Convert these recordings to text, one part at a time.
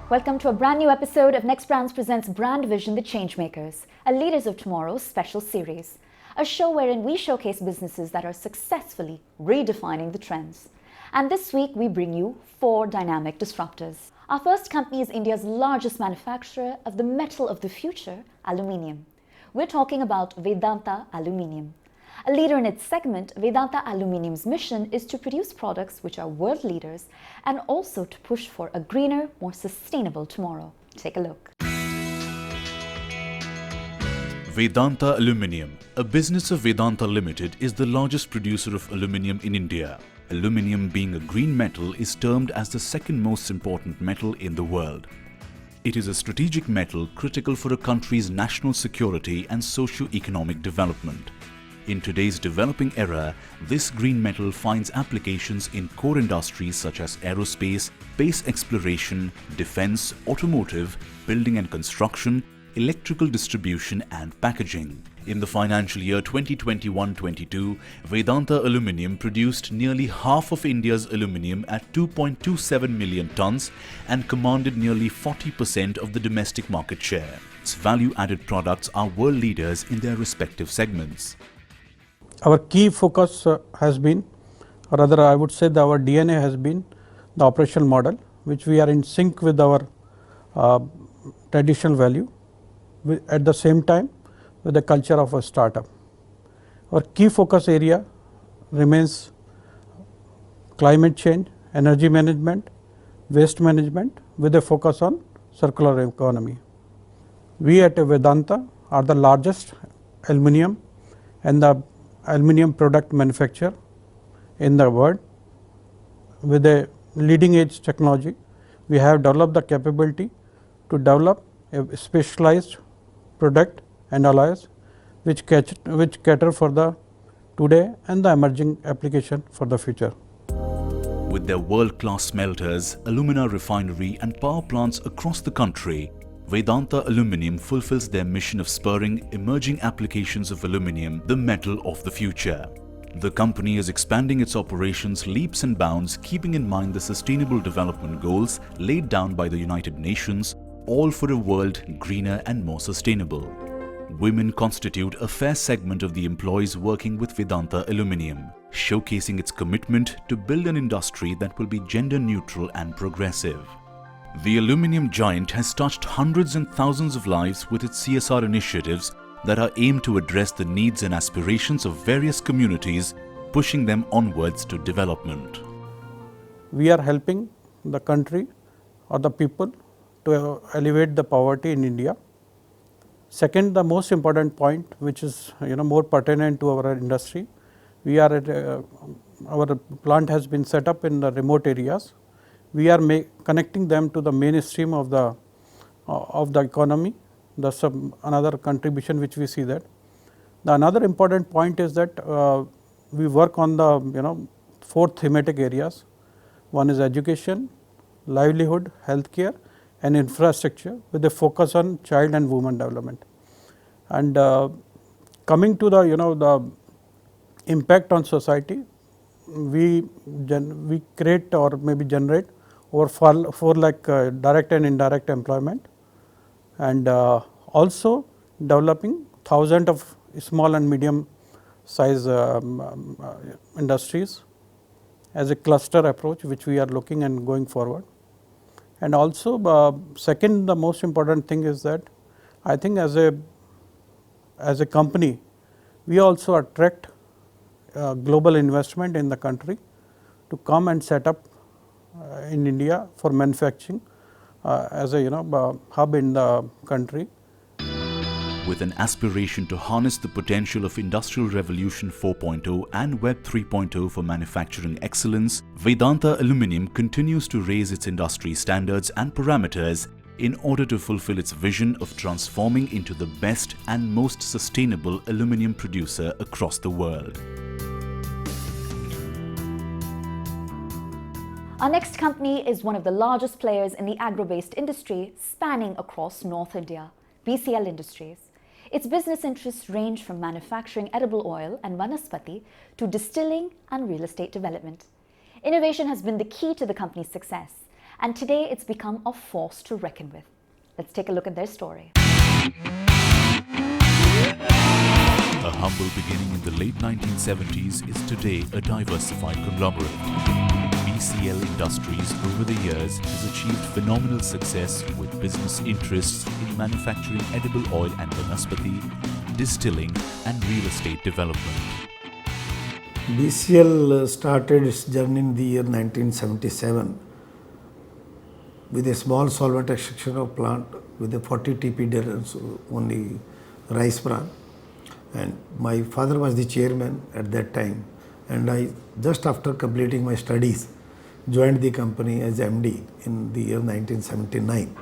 Welcome to a brand new episode of NexBrands presents Brand Vision the Changemakers, a Leaders of Tomorrow special series, a show wherein we showcase businesses that are successfully redefining the trends. And this week we bring you 4 dynamic disruptors. Our first company is India's largest manufacturer of the metal of the future, aluminium. We're talking about Vedanta Aluminum. A leader in its segment, Vedanta Aluminum's mission is to produce products which are world leaders and also to push for a greener, more sustainable tomorrow. Take a look. Vedanta Aluminum, a business of Vedanta Limited, is the largest producer of aluminium in India. Aluminium, being a green metal, is termed as the second most important metal in the world. It is a strategic metal critical for a country's national security and socio-economic development. In today's developing era, this green metal finds applications in core industries such as aerospace, space exploration, defense, automotive, building and construction, electrical distribution and packaging. In the financial year 2021-22, Vedanta Aluminum produced nearly half of India's aluminium at 2.27 million tons and commanded nearly 40% of the domestic market share. Its value-added products are world leaders in their respective segments. Our key focus has been, or rather I would say that our DNA has been the operational model, which we are in sync with our traditional value, at the same time with the culture of a startup. Our key focus area remains climate change, energy management, waste management with a focus on circular economy. We at Vedanta are the largest aluminium and the aluminium product manufacturer in the world. With a leading edge technology, we have developed the capability to develop a specialized product and alloys which cater for the today and the emerging application for the future. With their world-class smelters, alumina refinery and power plants across the country, Vedanta Aluminum fulfills their mission of spurring emerging applications of aluminium, the metal of the future. The company is expanding its operations leaps and bounds, keeping in mind the Sustainable Development Goals laid down by the United Nations, all for a world greener and more sustainable. Women constitute a fair segment of the employees working with Vedanta Aluminum, showcasing its commitment to build an industry that will be gender neutral and progressive. The aluminium giant has touched hundreds and thousands of lives with its CSR initiatives that are aimed to address the needs and aspirations of various communities, pushing them onwards to development. We are helping the country or the people to elevate the poverty in India. Second, the most important point, which is more pertinent to our industry, we are at our plant has been set up in the remote areas. We are connecting them to the mainstream of the economy. That's another contribution which we see that. Another important point is that we work on the 4 thematic areas. One is education, livelihood, healthcare, and infrastructure with a focus on child and women development. And coming to the impact on society, we create or maybe generate over 4 lakh direct and indirect employment, and also developing thousands of small and medium size industries as a cluster approach, which we are looking and going forward. And also second, the most important thing is that I think as a company, we also attract global investment in the country to come and set up in India for manufacturing as a hub in the country. With an aspiration to harness the potential of Industrial Revolution 4.0 and Web 3.0 for manufacturing excellence, Vedanta Aluminum continues to raise its industry standards and parameters in order to fulfill its vision of transforming into the best and most sustainable aluminium producer across the world. Our next company is one of the largest players in the agro-based industry spanning across North India, BCL Industries. Its business interests range from manufacturing edible oil and vanaspati to distilling and real estate development. Innovation has been the key to the company's success, and today it's become a force to reckon with. Let's take a look at their story. A humble beginning in the late 1970s is today a diversified conglomerate. BCL Industries over the years has achieved phenomenal success with business interests in manufacturing edible oil and vanaspati, distilling and real estate development. BCL started its journey in the year 1977 with a small solvent extraction plant with a 40 TPD only rice bran. And my father was the chairman at that time, and I, just after completing my studies, joined the company as MD in the year 1979.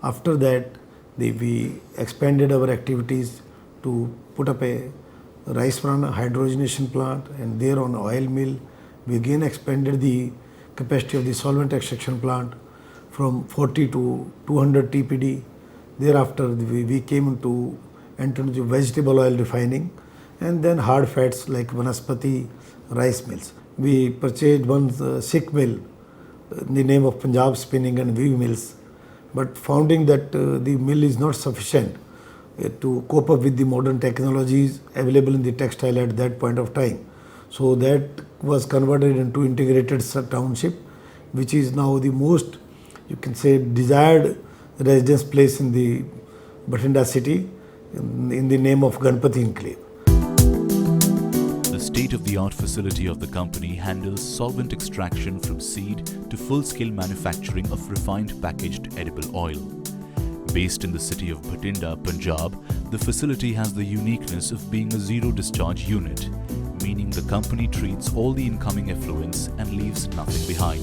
After that, we expanded our activities to put up a rice bran hydrogenation plant, and there on oil mill, we again expanded the capacity of the solvent extraction plant from 40 to 200 TPD. Thereafter, we came into entered into vegetable oil refining, and then hard fats like vanaspati rice mills. We purchased one Sikh mill in the name of Punjab Spinning and Weave Mills, but finding that the mill is not sufficient to cope up with the modern technologies available in the textile at that point of time. So that was converted into integrated township, which is now the most, you can say, desired residence place in the Bathinda city, in the name of Ganpati Enclave. The state-of-the-art facility of the company handles solvent extraction from seed to full-scale manufacturing of refined packaged edible oil. Based in the city of Bathinda, Punjab, the facility has the uniqueness of being a zero-discharge unit, meaning the company treats all the incoming effluents and leaves nothing behind.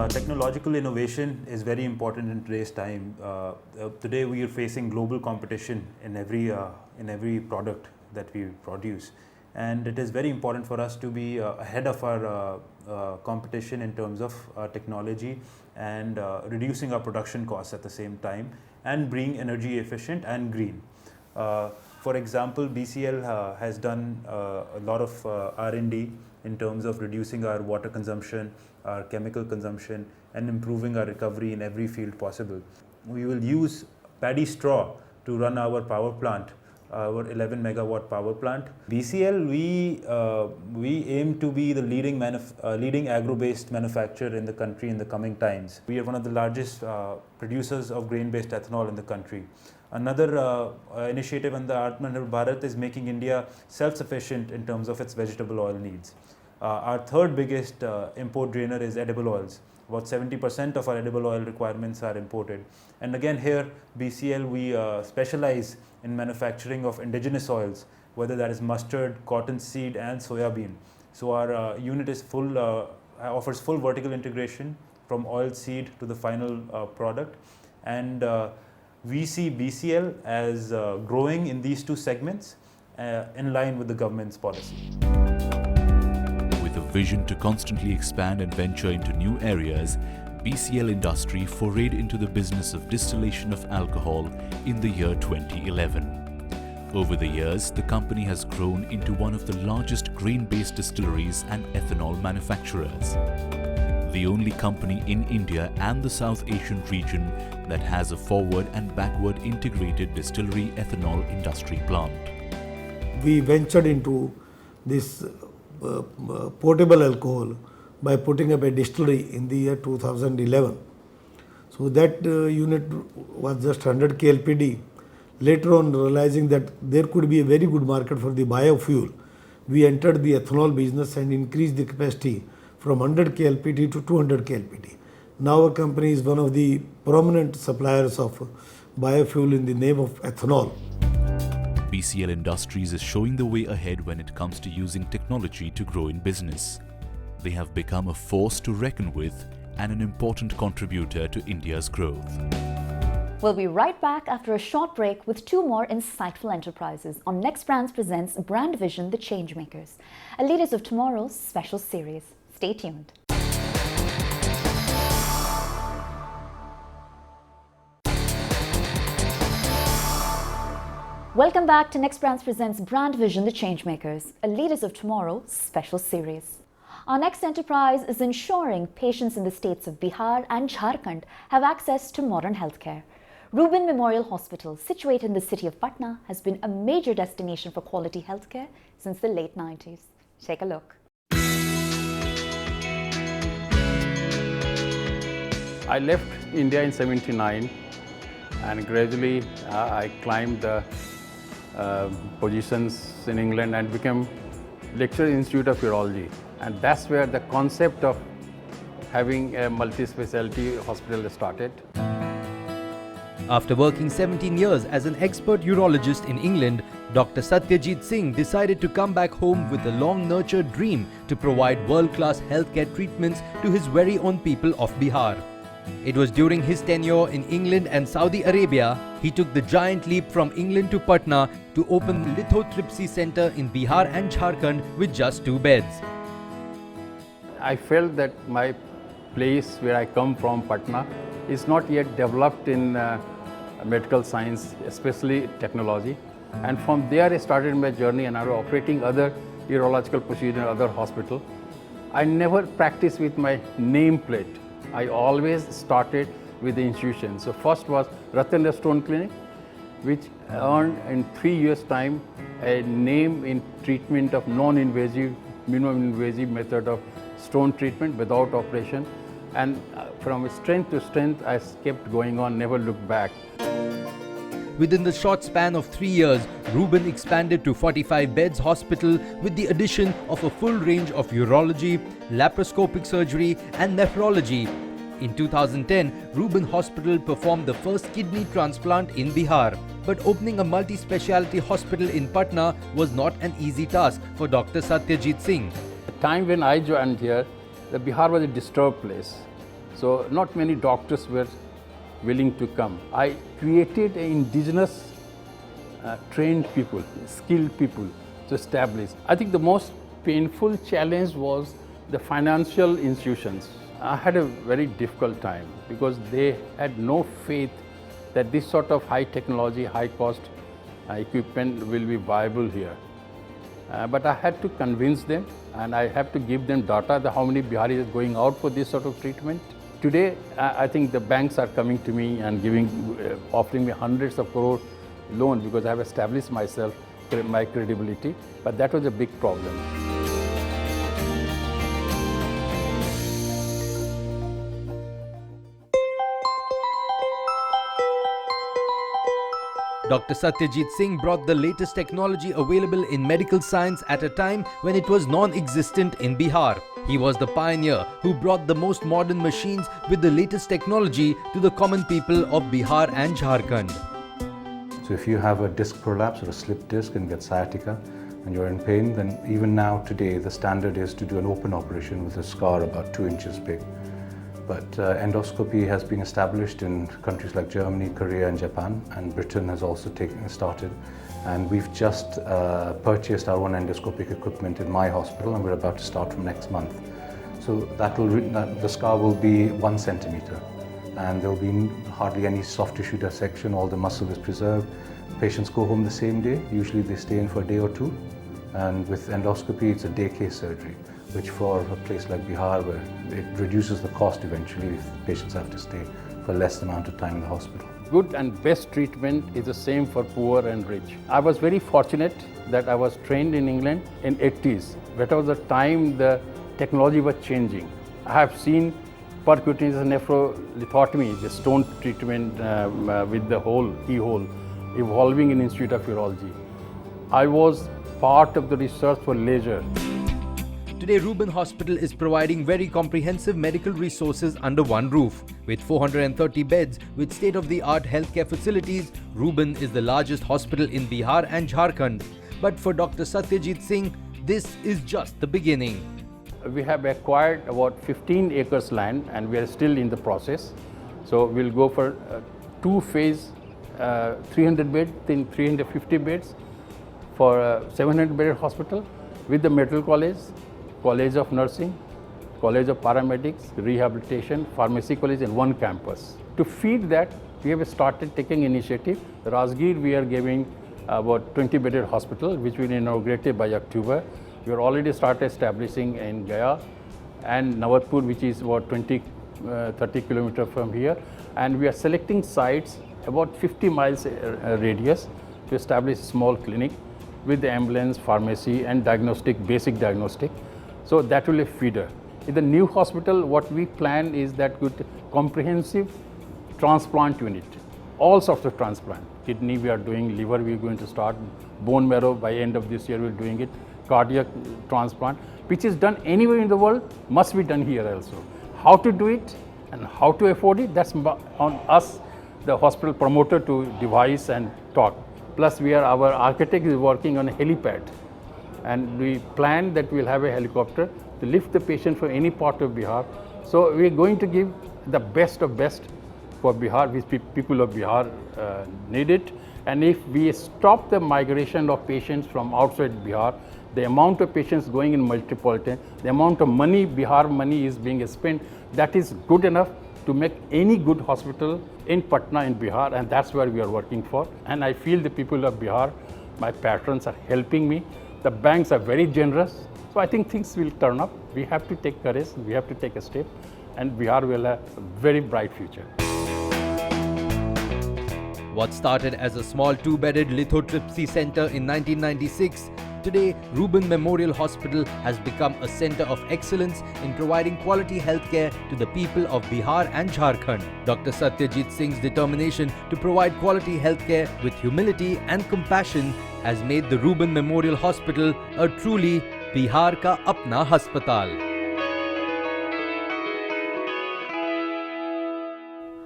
Technological innovation is very important in today's time. Today we are facing global competition in every product that we produce, and it is very important for us to be ahead of our competition in terms of technology and reducing our production costs at the same time and being energy efficient and green. For example, BCL has done a lot of R&D in terms of reducing our water consumption, our chemical consumption, and improving our recovery in every field possible. We will use paddy straw to run our power plant, our 11 megawatt power plant. BCL, we aim to be the leading agro-based manufacturer in the country in the coming times. We are one of the largest producers of grain-based ethanol in the country. Another initiative under Atmanirbhar Bharat is making India self-sufficient in terms of its vegetable oil needs. Our third biggest import drainer is edible oils. About 70% of our edible oil requirements are imported. And again here, BCL, we specialize in manufacturing of indigenous oils, whether that is mustard, cottonseed and soya bean. So our unit is offers full vertical integration from oil seed to the final product. And we see BCL as growing in these two segments in line with the government's policy. With a vision to constantly expand and venture into new areas, BCL Industry forayed into the business of distillation of alcohol in the year 2011. Over the years, the company has grown into one of the largest grain-based distilleries and ethanol manufacturers. The only company in India and the South Asian region that has a forward and backward integrated distillery ethanol industry plant. We ventured into this portable alcohol by putting up a distillery in the year 2011. So that unit was just 100 KLPD. Later on, realizing that there could be a very good market for the biofuel, we entered the ethanol business and increased the capacity from 100 KLPD to 200 KLPD. Now our company is one of the prominent suppliers of biofuel in the name of ethanol. BCL Industries is showing the way ahead when it comes to using technology to grow in business. They have become a force to reckon with and an important contributor to India's growth. We'll be right back after a short break with two more insightful enterprises on NexBrands presents Brand Vision, The Changemakers, a Leaders of Tomorrow's special series. Stay tuned. Welcome back to NexBrands presents Brand Vision, The Changemakers, a Leaders of Tomorrow special series. Our next enterprise is ensuring patients in the states of Bihar and Jharkhand have access to modern healthcare. Reuben Memorial Hospital, situated in the city of Patna, has been a major destination for quality healthcare since the late 90s. Take a look. I left India in '79 and gradually I climbed the positions in England and became lecturer in Institute of Urology. And that's where the concept of having a multi-specialty hospital started. After working 17 years as an expert urologist in England, Dr. Satyajit Singh decided to come back home with a long-nurtured dream to provide world-class healthcare treatments to his very own people of Bihar. It was during his tenure in England and Saudi Arabia, he took the giant leap from England to Patna to open the lithotripsy center in Bihar and Jharkhand with just 2 beds. I felt that my place where I come from, Patna, is not yet developed in medical science, especially technology. And from there I started my journey and I was operating other urological procedures in other hospitals. I never practiced with my nameplate. I always started with the institution. So first was Ratana Stone Clinic, which earned in 3 years' time a name in treatment of non-invasive, minimum invasive method of stone treatment without operation. And from strength to strength, I kept going on, never looked back. Within the short span of 3 years, Reuben expanded to 45 beds hospital with the addition of a full range of urology, laparoscopic surgery and nephrology. In 2010, Reuben Hospital performed the first kidney transplant in Bihar. But opening a multi-speciality hospital in Patna was not an easy task for Dr. Satyajit Singh. The time when I joined here, the Bihar was a disturbed place. So not many doctors were willing to come. I created indigenous trained people, skilled people to establish. I think the most painful challenge was the financial institutions. I had a very difficult time because they had no faith that this sort of high technology, high cost equipment will be viable here. But I had to convince them and I have to give them data that how many Biharis are going out for this sort of treatment. Today, I think the banks are coming to me and offering me hundreds of crore loan because I have established myself, my credibility, but that was a big problem. Dr. Satyajit Singh brought the latest technology available in medical science at a time when it was non-existent in Bihar. He was the pioneer who brought the most modern machines with the latest technology to the common people of Bihar and Jharkhand. So if you have a disc prolapse or a slipped disc and get sciatica and you're in pain, then even now today the standard is to do an open operation with a scar about 2 inches big. But endoscopy has been established in countries like Germany, Korea and Japan, and Britain has also started. And we've just purchased our own endoscopic equipment in my hospital and we're about to start from next month. So the scar will be 1 centimeter and there will be hardly any soft tissue dissection, all the muscle is preserved. Patients go home the same day, usually they stay in for a day or 2. And with endoscopy, it's a day case surgery, which for a place like Bihar, where it reduces the cost eventually if patients have to stay for less amount of time in the hospital. Good and best treatment is the same for poor and rich. I was very fortunate that I was trained in England in 80s. That was the time the technology was changing. I have seen percutaneous nephrolithotomy, the stone treatment with the keyhole, evolving in Institute of Urology. I was part of the research for laser. Today, Reuben Hospital is providing very comprehensive medical resources under one roof. With 430 beds with state-of-the-art healthcare facilities, Reuben is the largest hospital in Bihar and Jharkhand. But for Dr. Satyajit Singh, this is just the beginning. We have acquired about 15 acres land and we are still in the process. So we'll go for 2-phase 300 beds, then 350 beds for a 700-bedded hospital with the medical college, College of Nursing, College of Paramedics, Rehabilitation, Pharmacy College in one campus. To feed that, we have started taking initiative. Rajgir, we are giving about 20-bedded hospital, which will be inaugurated by October. We are already started establishing in Gaya and Navatpur, which is about 30 kilometers from here. And we are selecting sites about 50 miles radius to establish a small clinic with the ambulance, pharmacy and basic diagnostic. So that will be a feeder. In the new hospital, what we plan is that with comprehensive transplant unit, all sorts of transplant. Kidney we are doing, liver we are going to start, bone marrow by end of this year we are doing it, cardiac transplant, which is done anywhere in the world, must be done here also. How to do it and how to afford it, that's on us, the hospital promoter, to devise and talk. Plus our architect is working on a helipad, and we plan that we will have a helicopter to lift the patient from any part of Bihar. So we are going to give the best of best for Bihar, which people of Bihar need it. And if we stop the migration of patients from outside Bihar, the amount of patients going in metropolitan, the amount of money, Bihar money is being spent, that is good enough to make any good hospital in Patna in Bihar, and that's where we are working for. And I feel the people of Bihar, my patrons, are helping me. The banks are very generous. So I think things will turn up. We have to take courage, we have to take a step, and Bihar will have a very bright future. What started as a small two-bedded lithotripsy center in 1996, today Reuben Memorial Hospital has become a center of excellence in providing quality healthcare to the people of Bihar and Jharkhand. Dr. Satyajit Singh's determination to provide quality healthcare with humility and compassion has made the Reuben Memorial Hospital a truly Bihar ka apna haspatal.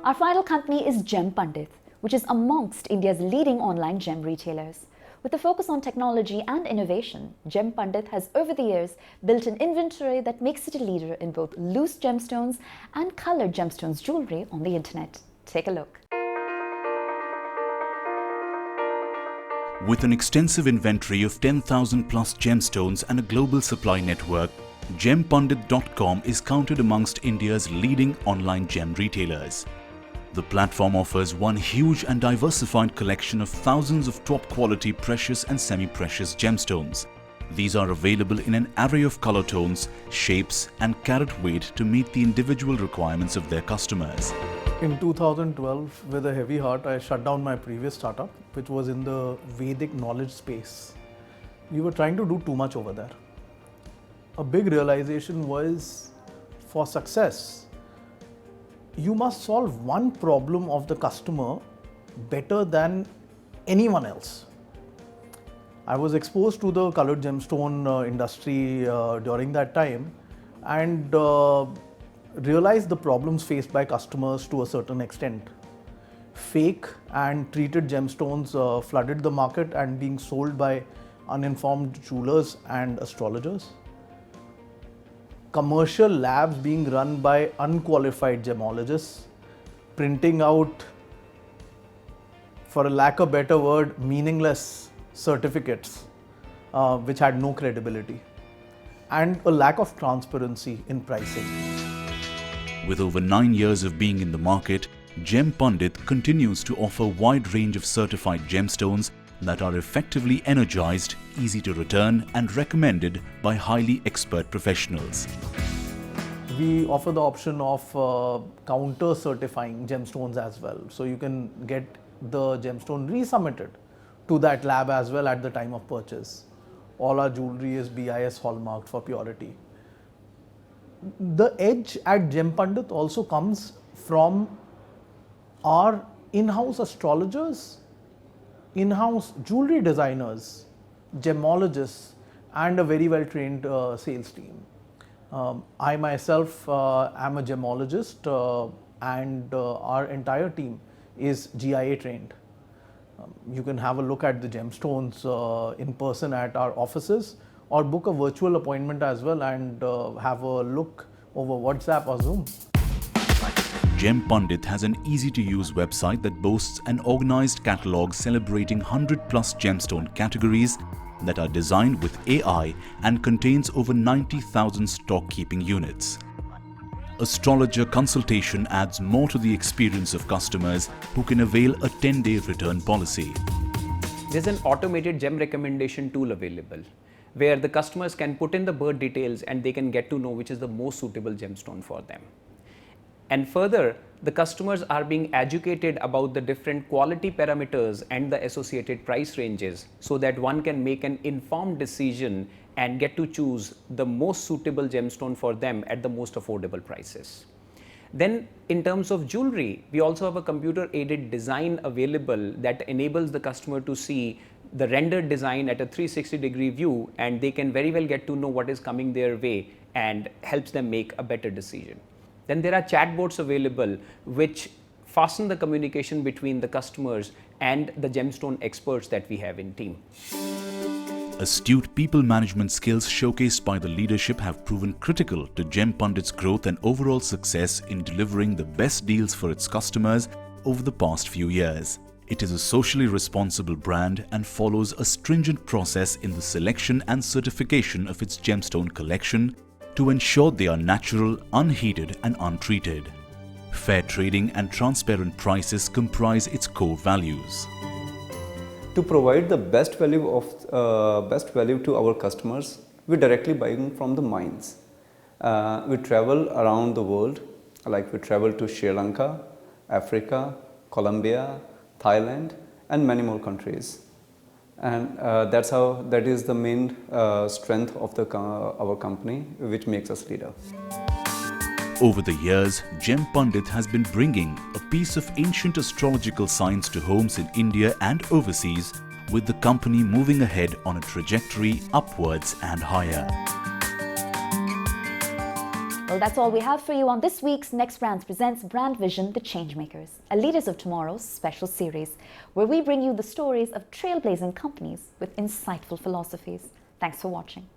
Our final company is Gem Pandit, which is amongst India's leading online gem retailers. With a focus on technology and innovation, Gem Pandit has over the years built an inventory that makes it a leader in both loose gemstones and colored gemstones jewelry on the internet. Take a look. With an extensive inventory of 10,000 plus gemstones and a global supply network, gempandit.com is counted amongst India's leading online gem retailers. The platform offers one huge and diversified collection of thousands of top-quality precious and semi-precious gemstones. These are available in an array of color tones, shapes and carat weight to meet the individual requirements of their customers. In 2012, with a heavy heart, I shut down my previous startup, which was in the Vedic knowledge space. We were trying to do too much over there. A big realization was, for success, you must solve one problem of the customer better than anyone else. I was exposed to the colored gemstone industry during that time, and realized the problems faced by customers to a certain extent. Fake and treated gemstones flooded the market and being sold by uninformed jewelers and astrologers. Commercial labs being run by unqualified gemologists, printing out, for a lack of a better word, meaningless certificates which had no credibility, and a lack of transparency in pricing. With over 9 years of being in the market, Gem Pandit continues to offer a wide range of certified gemstones that are effectively energized, easy to return and recommended by highly expert professionals. We offer the option of counter certifying gemstones as well. So you can get the gemstone resubmitted to that lab as well at the time of purchase. All our jewelry is BIS hallmarked for purity. The edge at Gem Pandit also comes from our in-house astrologers, in-house jewelry designers, gemologists, and a very well trained sales team. I myself am a gemologist, and our entire team is GIA trained. You can have a look at the gemstones in person at our offices, or book a virtual appointment as well and have a look over WhatsApp or Zoom. Gem Pandit has an easy-to-use website that boasts an organized catalog celebrating 100 plus gemstone categories that are designed with AI and contains over 90,000 stock-keeping units. Astrologer consultation adds more to the experience of customers who can avail a 10-day return policy. There's an automated gem recommendation tool available. where the customers can put in the birth details and they can get to know which is the most suitable gemstone for them. And further, the customers are being educated about the different quality parameters and the associated price ranges, so that one can make an informed decision and get to choose the most suitable gemstone for them at the most affordable prices. Then in terms of jewelry, we also have a computer aided design available that enables the customer to see the rendered design at a 360-degree view, and they can very well get to know what is coming their way and helps them make a better decision. Then there are chatbots available which fasten the communication between the customers and the gemstone experts that we have in team. Astute people management skills showcased by the leadership have proven critical to Gem Pandit's growth and overall success in delivering the best deals for its customers over the past few years. It is a socially responsible brand and follows a stringent process in the selection and certification of its gemstone collection to ensure they are natural, unheated and untreated. Fair trading and transparent prices comprise its core values. To provide the best value to our customers, we directly buy from the mines. We travel around the world, like we travel to Sri Lanka, Africa, Colombia, Thailand, and many more countries. And that is the main strength of our company, which makes us leader. Over the years, Gem Pandit has been bringing a piece of ancient astrological science to homes in India and overseas, with the company moving ahead on a trajectory upwards and higher. Well, that's all we have for you on this week's NexBrands presents Brand Vision, The Changemakers, a Leaders of Tomorrow's special series, where we bring you the stories of trailblazing companies with insightful philosophies. Thanks for watching.